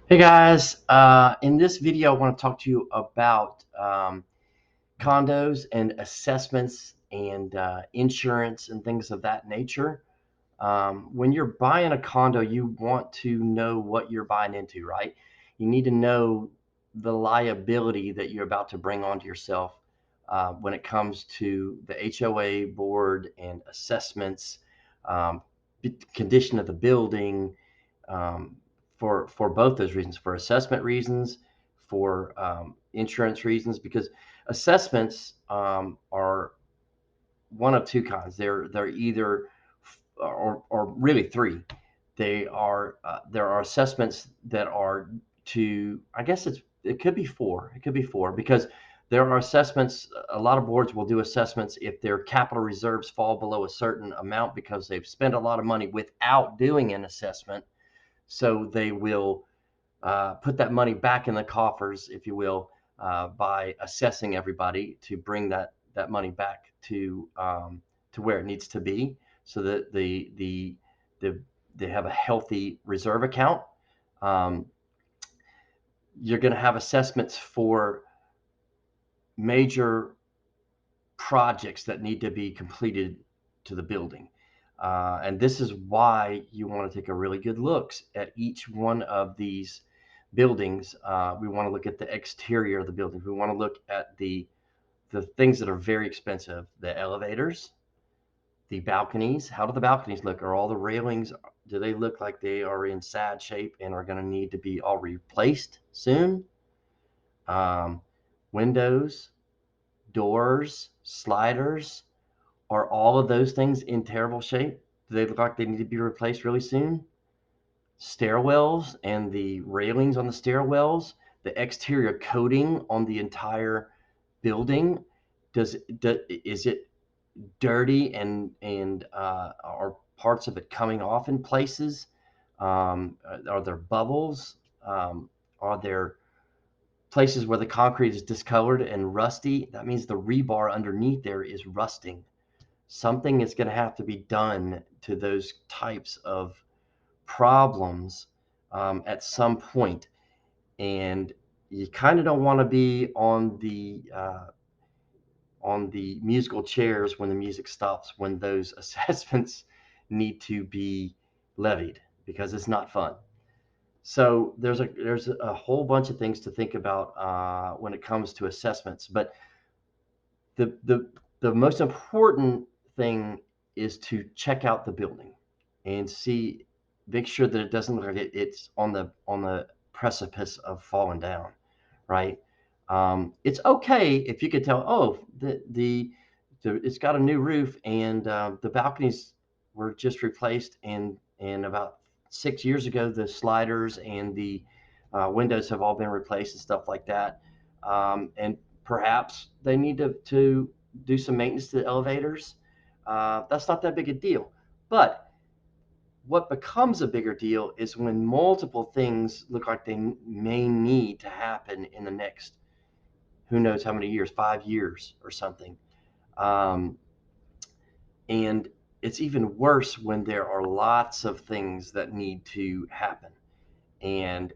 Hey guys, in this video, I want to talk to you about condos and assessments and insurance and things of that nature. When you're buying a condo, you want to know what you're buying into, right? You need to know the liability that you're about to bring onto yourself when it comes to the HOA board and assessments, um, condition of the building, um, for both those reasons, for assessment reasons, for insurance reasons, because assessments are one of two kinds. They're either or really three. There are assessments that are to, I guess it could be four. It could be four because there are assessments. A lot of boards will do assessments if their capital reserves fall below a certain amount because they've spent a lot of money without doing an assessment. So they will put that money back in the coffers, if you will, by assessing everybody to bring that money back to where it needs to be, so that the they have a healthy reserve account. Um, you're going to have assessments for major projects that need to be completed to the building. And this is why you want to take a really good look at each one of these buildings. We want to look at the exterior of the building. We want to look at the things that are very expensive, the elevators, the balconies. How do the balconies look? Are all the railings, do they look like they are in sad shape and are going to need to be all replaced soon? Um, Windows, doors, sliders, are all of those things in terrible shape? Do they look like they need to be replaced really soon? Stairwells and the railings on the stairwells, the exterior coating on the entire building, is it dirty and are parts of it coming off in places? Are there bubbles? Are there places where the concrete is discolored and rusty? That means the rebar underneath there is rusting. Something is going to have to be done to those types of problems at some point. And you kind of don't want to be on the musical chairs when the music stops, when those assessments need to be levied, because it's not fun. So there's a whole bunch of things to think about when it comes to assessments. But the the the most important thing is to check out the building and see, make sure that it doesn't look like it's on the precipice of falling down, right? It's okay if you could tell, oh, it's got a new roof and the balconies were just replaced, and about 6 years ago the sliders and the windows have all been replaced and stuff like that. And perhaps they need to do some maintenance to the elevators. That's not that big a deal. But what becomes a bigger deal is when multiple things look like they may need to happen in the next, who knows how many years, 5 years or something. Um, and it's even worse when there are lots of things that need to happen. And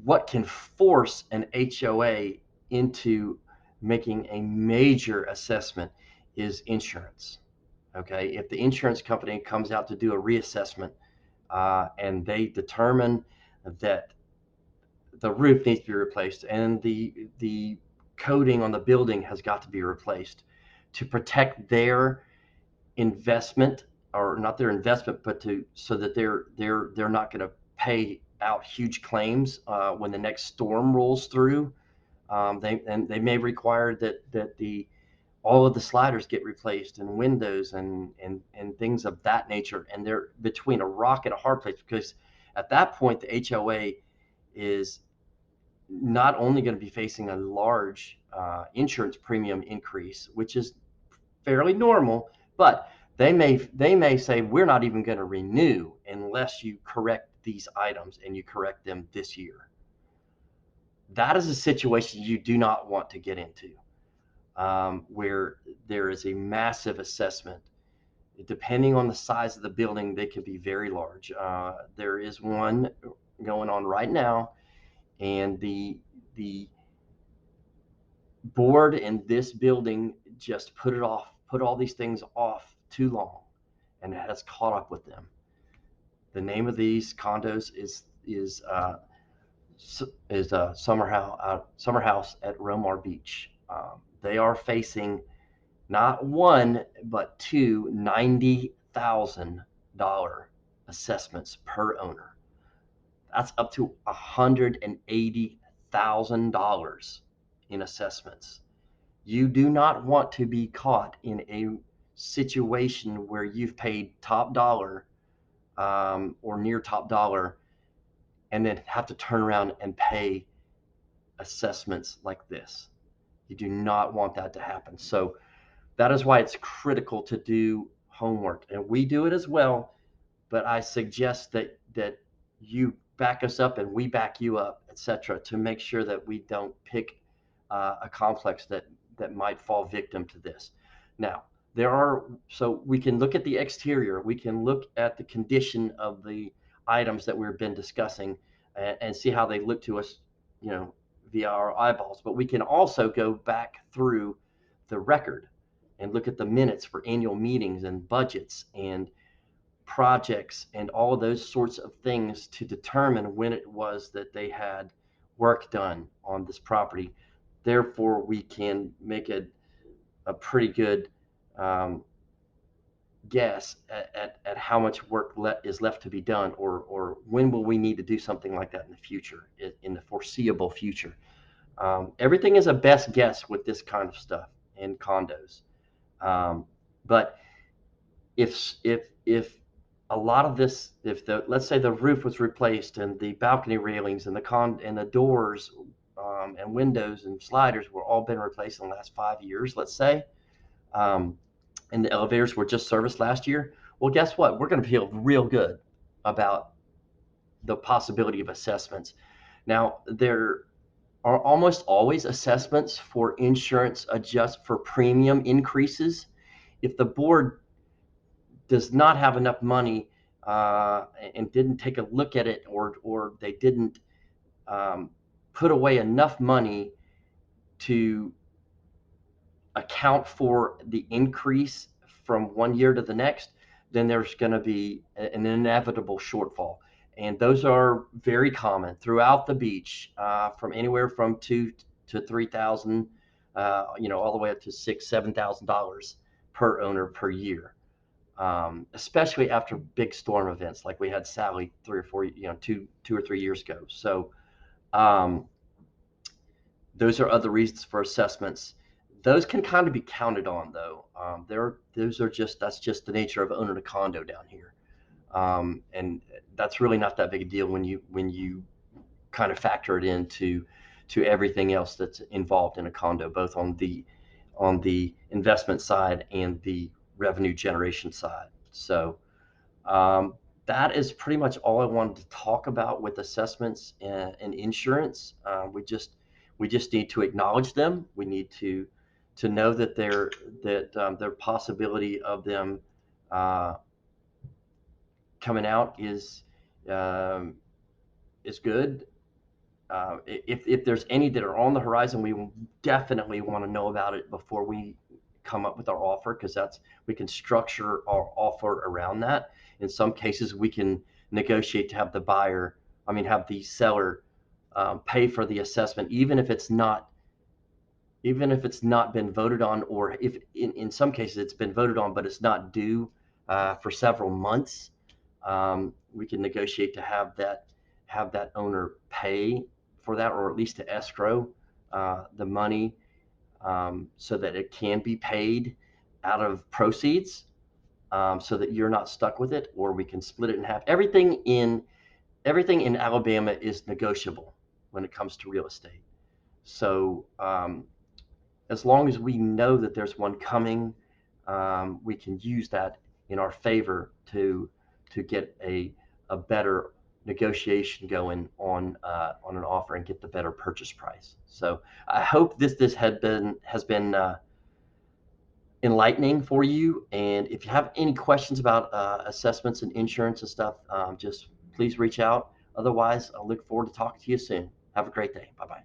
what can force an HOA into making a major assessment is insurance. Okay, if the insurance company comes out to do a reassessment and they determine that the roof needs to be replaced and the coating on the building has got to be replaced to protect their investment, or not their investment, but to, so that they're not going to pay out huge claims when the next storm rolls through. They may require that the all of the sliders get replaced and windows and things of that nature, and they're between a rock and a hard place, because at that point the HOA is not only going to be facing a large insurance premium increase, which is fairly normal, but they may say, we're not even going to renew unless you correct these items and you correct them this year. That is a situation you do not want to get into, where there is a massive assessment. Depending on the size of the building, they can be very large. There is one going on right now, and the board in this building just put all these things off too long, and it has caught up with them. The name of these condos is Summer House at Romar Beach. They are facing not one but two $90,000 assessments per owner. That's up to $180,000 in assessments. You do not want to be caught in a situation where you've paid top dollar, or near top dollar, and then have to turn around and pay assessments like this. You do not want that to happen. So that is why it's critical to do homework, and we do it as well. But I suggest that you back us up and we back you up, etc., to make sure that we don't pick a complex that might fall victim to this. Now, so we can look at the exterior, we can look at the condition of the items that we've been discussing, and see how they look to us, you know, via our eyeballs. But we can also go back through the record and look at the minutes for annual meetings and budgets and projects and all of those sorts of things to determine when it was that they had work done on this property. Therefore, we can make a pretty good um, guess at how much work is left to be done, or when will we need to do something like that in the future, in the foreseeable future. Everything is a best guess with this kind of stuff in condos. But if a lot of this, if the let's say the roof was replaced and the balcony railings and the doors, and windows and sliders were all been replaced in the last 5 years, let's say, um, and the elevators were just serviced last year, well, guess what? We're going to feel real good about the possibility of assessments. Now, there are almost always assessments for insurance adjust for premium increases. If the board does not have enough money, and didn't take a look at it, or they didn't um, put away enough money to account for the increase from one year to the next, then there's going to be an inevitable shortfall. And those are very common throughout the beach, from anywhere from 2 to 3,000, all the way up to $6,000-7,000 per owner per year. Especially after big storm events like we had Sally 3 or 4, 2 or 3 years ago. So um, those are other reasons for assessments. Those can kind of be counted on, though. That's just the nature of owning a condo down here, and that's really not that big a deal when you kind of factor it into to everything else that's involved in a condo, both on the investment side and the revenue generation side. So um, that is pretty much all I wanted to talk about with assessments and insurance. We just need to acknowledge them. We need to know that their possibility of them uh, coming out um, is good. If there's any that are on the horizon, we definitely want to know about it before we come up with our offer, because we can structure our offer around that. In some cases, we can negotiate to have have the seller pay for the assessment, even if it's not been voted on, or if in some cases it's been voted on but it's not due for several months. We can negotiate to have that owner pay for that, or at least to escrow the money, so that it can be paid out of proceeds, so that you're not stuck with it, or we can split it in half. Everything in Alabama is negotiable when it comes to real estate. So as long as we know that there's one coming, we can use that in our favor to get a better negotiation going on an offer and get the better purchase price. So I hope this has been enlightening for you. And if you have any questions about assessments and insurance and stuff, just please reach out. Otherwise, I look forward to talking to you soon. Have a great day. Bye bye.